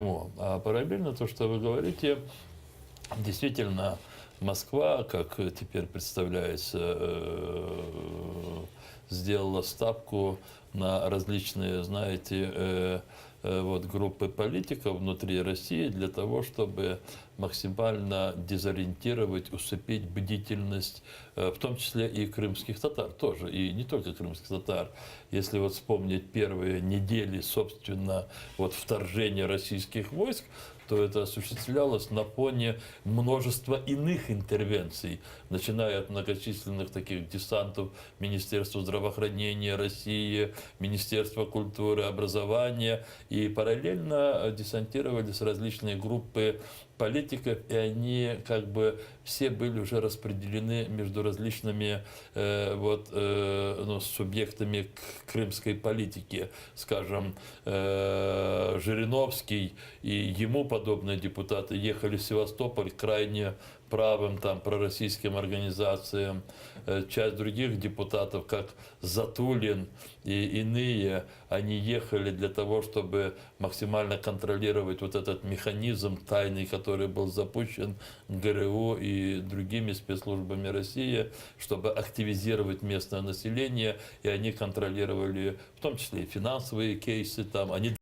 А параллельно то, что вы говорите, действительно, Москва, как теперь представляется, сделала ставку на различные, знаете, вот группы политиков внутри России для того, чтобы максимально дезориентировать, усыпить бдительность, в том числе и крымских татар тоже, и не только крымских татар. Если вот вспомнить первые недели, собственно, вот вторжения российских войск, то это осуществлялось на фоне множества иных интервенций, начиная от многочисленных таких десантов Министерства здравоохранения России, Министерства культуры, образования, и параллельно десантировались различные группы политиков, и они как бы все были уже распределены между различными субъектами крымской политики. Скажем, Жириновский и ему подобные депутаты ехали в Севастополь крайне правым, там, пророссийским организациям. Часть других депутатов, как Затулин и иные, они ехали для того, чтобы максимально контролировать вот этот механизм тайный, который был запущен ГРУ и другими спецслужбами России, чтобы активизировать местное население, и они контролировали в том числе и финансовые кейсы, там, они